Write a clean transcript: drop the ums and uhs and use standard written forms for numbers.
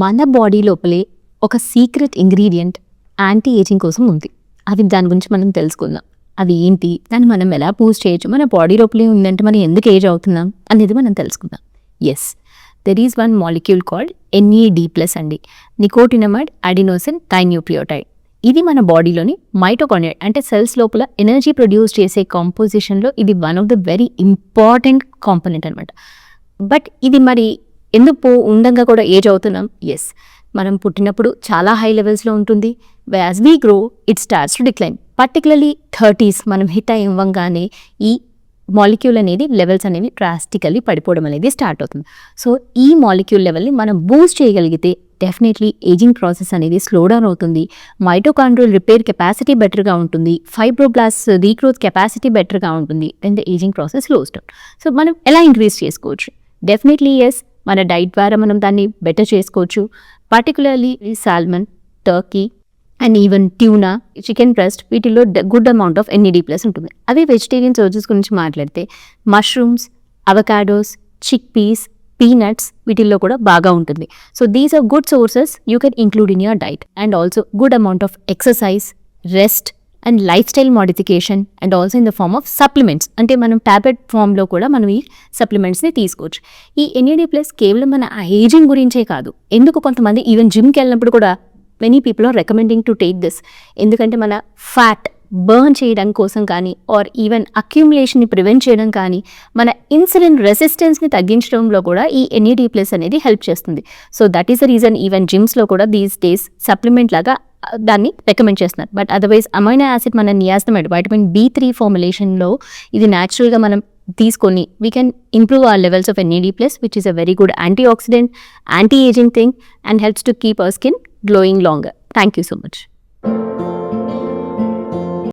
మన బాడీ లోపలే ఒక సీక్రెట్ ఇంగ్రీడియంట్ యాంటీ ఏజింగ్ కోసం ఉంది. అది దాని గురించి మనం తెలుసుకుందాం. అది ఏంటి, దాన్ని మనం ఎలా పూజ్ చేయొచ్చు, మన బాడీ లోపలే ఉందంటే మనం ఎందుకు ఏజ్ అవుతున్నాం అనేది మనం తెలుసుకుందాం. Yes, there is one molecule called NAD+ అండి, నికోటినమైడ్ అడినోసిన్ డైన్యూక్లియోటైడ్. ఇది మన బాడీలోని మైటోకాండ్రియా అంటే సెల్స్ లోపల ఎనర్జీ ప్రొడ్యూస్ చేసే కాంపోజిషన్లో ఇది one of the very important component అనమాట. బట్ ఇది మరి ఎందుకు ఉండంగా కూడా ఏజ్ అవుతున్నాం? ఎస్, మనం పుట్టినప్పుడు చాలా హై లెవెల్స్లో ఉంటుంది. As we grow it starts to decline. Particularly 30s మనం హిట్ అవ్వగానే ఈ మాలిక్యూల్ అనేది లెవెల్స్ అనేవి డ్రాస్టికల్లీ పడిపోవడం అనేది స్టార్ట్ అవుతుంది. సో ఈ మాలిక్యూల్ లెవెల్ని మనం బూస్ట్ చేయగలిగితే డెఫినెట్లీ ఏజింగ్ ప్రాసెస్ అనేది స్లో డౌన్ అవుతుంది. మైటోకాండ్రియల్ రిపేర్ కెపాసిటీ బెటర్గా ఉంటుంది. ఫైబ్రోబ్లాస్ట్ రీగ్రోత్ కెపాసిటీ బెటర్గా ఉంటుంది. Then the aging process slows down. So మనం ఎలా ఇంక్రీజ్ చేసుకోవచ్చు? డెఫినెట్లీ ఎస్, మన డైట్ ద్వారా మనం దాన్ని బెటర్ చేసుకోవచ్చు. Particularly salmon, turkey and even tuna, chicken breast, వీటిల్లో గుడ్ అమౌంట్ ఆఫ్ NAD+ ఉంటుంది. అదే వెజిటేరియన్ సోర్సెస్ గురించి మాట్లాడితే mushrooms, avocados, chickpeas, peanuts, వీటిల్లో కూడా బాగా ఉంటుంది. So these are good sources you can include in your diet. And also good amount of exercise, rest and lifestyle modification and also in the form of supplements. అంటే మనం tablet ఫామ్లో కూడా మనం ఈ సప్లిమెంట్స్ని తీసుకోవచ్చు. ఈ NAD+ కేవలం మన ఏజింగ్ గురించే కాదు. ఎందుకు కొంతమంది ఈవెన్ జిమ్కి వెళ్ళినప్పుడు కూడా many people are recommending to take this. ఎందుకంటే మన ఫ్యాట్ బర్న్ చేయడం కోసం కానీ ఆర్ ఈవెన్ అక్యుములేషన్ని ప్రివెంట్ చేయడం కానీ, మన ఇన్సులిన్ రెసిస్టెన్స్ని తగ్గించడంలో కూడా ఈ NAD+ అనేది హెల్ప్ చేస్తుంది. So that is the reason even జిమ్స్లో కూడా దీస్ డేస్ సప్లిమెంట్ లాగా దాన్ని రికమెండ్ చేస్తున్నారు. బట్ అదర్వైజ్ అమైనో యాసిడ్ మన నియాసినమైడ్ వైటమిన్ B3 ఫార్ములేషన్లో ఇది న్యాచురల్గా మనం తీసుకొని we can improve our levels of NAD+, which is a very good anti oxidant, anti ageing thing and helps to keep our skin glowing longer. Thank you so much.